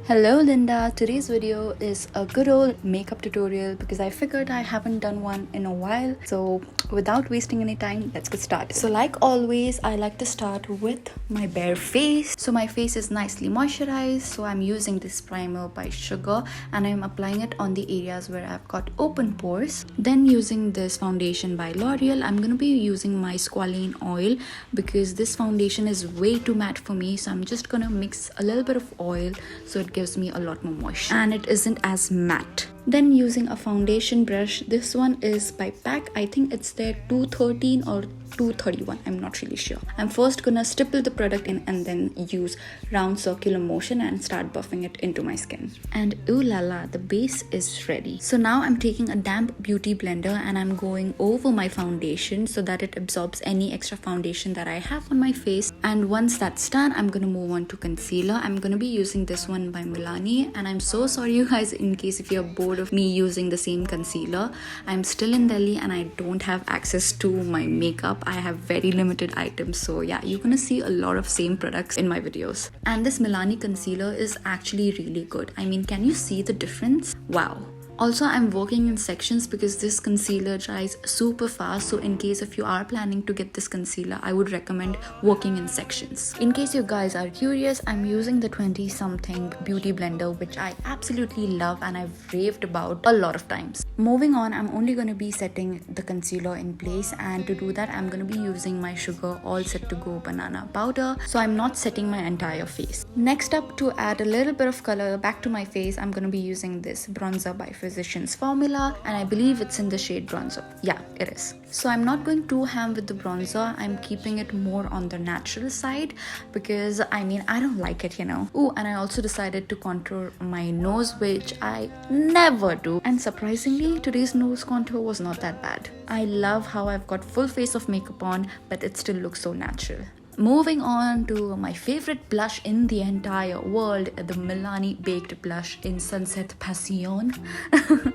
Hello Linda, today's video is a good old makeup tutorial because I figured I haven't done one in a while. So without wasting any time, let's get started. So like always, I like to start with my bare face. So my face is nicely moisturized, so I'm using this primer by Sugar and I'm applying it on the areas where I've got open pores. Then using this foundation by L'Oreal, I'm going to be using my squalane oil because this foundation is way too matte for me, so I'm just going to mix a little bit of oil so it gives me a lot more moisture and it isn't as matte. Then using a foundation brush, this one is by PAC. I think it's their 213 or 231, I'm not really sure. I'm first gonna stipple the product in and then use round circular motion and start buffing it into my skin. And ooh la la, the base is ready. So now I'm taking a damp beauty blender and I'm going over my foundation so that it absorbs any extra foundation that I have on my face. And once that's done, I'm gonna move on to concealer. I'm gonna be using this one by Milani, and I'm so sorry you guys in case if you're bored of me using the same concealer. I'm still in Delhi and I don't have access to my makeup. I have very limited items, so yeah, you're gonna see a lot of same products in my videos. And this Milani concealer is actually really good. I mean, can you see the difference? Wow. Also, I'm working in sections because this concealer dries super fast, so in case if you are planning to get this concealer, I would recommend working in sections. In case you guys are curious, I'm using the 20-something beauty blender, which I absolutely love and I've raved about a lot of times. Moving on, I'm only going to be setting the concealer in place, and to do that, I'm going to be using my Sugar All Set to Go banana powder, so I'm not setting my entire face. Next up, to add a little bit of color back to my face, I'm going to be using this bronzer by Physicians Formula, and I believe it's in the shade bronzer. Yeah, it is. So I'm not going too ham with the bronzer. I'm keeping it more on the natural side because I mean, I don't like it, you know. Ooh, and I also decided to contour my nose, which I never do. And surprisingly, today's nose contour was not that bad. I love how I've got full face of makeup on, but it still looks so natural. Moving on to my favorite blush in the entire world, the Milani Baked Blush in Sunset Passion.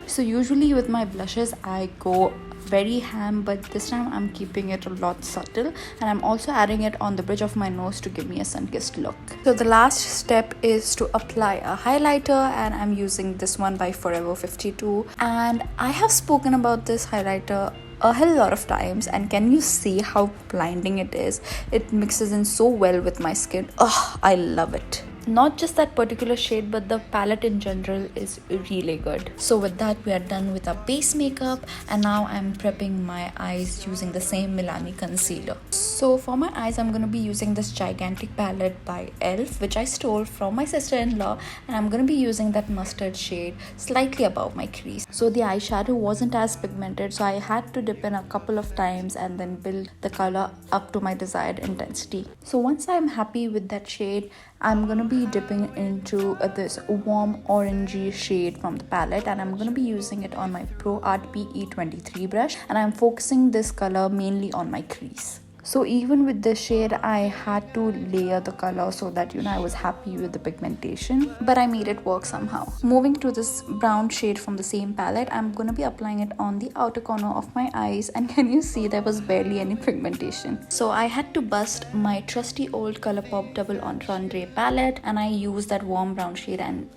So usually with my blushes, I go very ham, but this time I'm keeping it a lot subtle, and I'm also adding it on the bridge of my nose to give me a sun-kissed look. So the last step is to apply a highlighter, and I'm using this one by Forever 52, and I have spoken about this highlighter a hell lot of times, and can you see how blinding it is? It mixes in so well with my skin. Oh, I love it. Not just that particular shade, but the palette in general is really good. So with that, we are done with our base makeup, and now I'm prepping my eyes using the same Milani concealer. So for my eyes, I'm going to be using this gigantic palette by ELF, which I stole from my sister-in-law, and I'm going to be using that mustard shade slightly above my crease. So the eyeshadow wasn't as pigmented, so I had to dip in a couple of times and then build the color up to my desired intensity. So once I'm happy with that shade, I'm going to be dipping into this warm orangey shade from the palette, and I'm going to be using it on my Pro Art PE23 brush, and I'm focusing this color mainly on my crease. So even with this shade, I had to layer the color so that, you know, I was happy with the pigmentation, but I made it work somehow. Moving to this brown shade from the same palette, I'm going to be applying it on the outer corner of my eyes, and can you see there was barely any pigmentation. So I had to bust my trusty old Colourpop Double Entendre palette, and I used that warm brown shade, and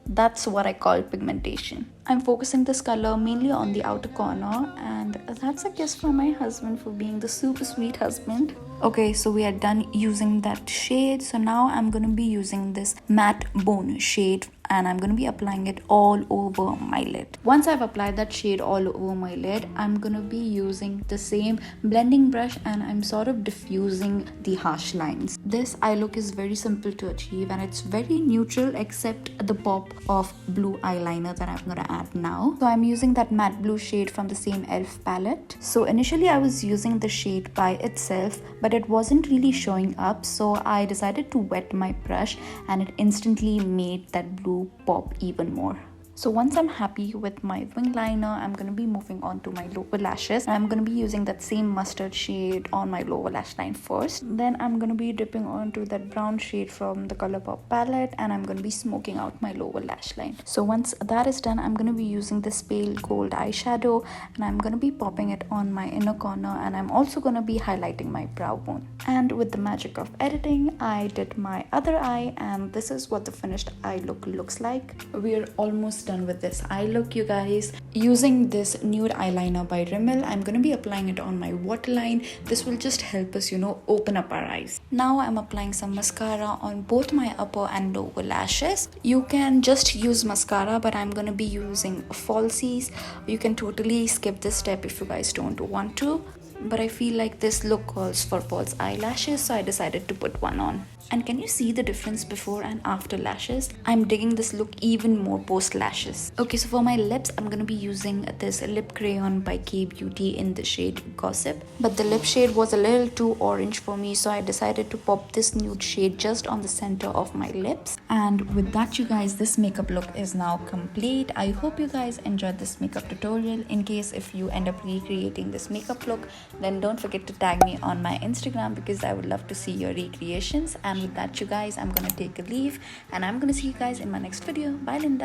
that's what I call pigmentation. I'm focusing this color mainly on the outer corner, and that's a kiss from my husband for being the super sweet husband. Okay, so we are done using that shade. So now I'm going to be using this matte bone shade, and I'm going to be applying it all over my lid. Once I've applied that shade all over my lid, I'm going to be using the same blending brush, and I'm sort of diffusing the harsh lines. This eye look is very simple to achieve, and it's very neutral except the pop of blue eyeliner that I'm going to add now. So I'm using that matte blue shade from the same ELF palette. So initially I was using the shade by itself, but it wasn't really showing up, so I decided to wet my brush, and it instantly made that blue pop even more. So once I'm happy with my wing liner, I'm going to be moving on to my lower lashes. I'm going to be using that same mustard shade on my lower lash line first. Then I'm going to be dipping onto that brown shade from the Colourpop palette, and I'm going to be smoking out my lower lash line. So once that is done, I'm going to be using this pale gold eyeshadow, and I'm going to be popping it on my inner corner, and I'm also going to be highlighting my brow bone. And with the magic of editing, I did my other eye, and this is what the finished eye look looks like. We're almost done with this eye look, you guys. Using this nude eyeliner by Rimmel, I'm going to be applying it on my waterline. This will just help us, open up our eyes. Now I'm applying some mascara on both my upper and lower lashes. You can just use mascara, but I'm going to be using falsies. You can totally skip this step if you guys don't want to, but I feel like this look calls for false eyelashes, so I decided to put one on. And can you see the difference before and after lashes? I'm digging this look even more post lashes. Okay, so for my lips, I'm gonna be using this lip crayon by K Beauty in the shade Gossip. But the lip shade was a little too orange for me, so I decided to pop this nude shade just on the center of my lips. And with that, you guys, this makeup look is now complete. I hope you guys enjoyed this makeup tutorial. In case if you end up recreating this makeup look, then don't forget to tag me on my Instagram, because I would love to see your recreations. And with that, you guys, I'm gonna take a leave, and I'm gonna see you guys in my next video. Bye, Linda.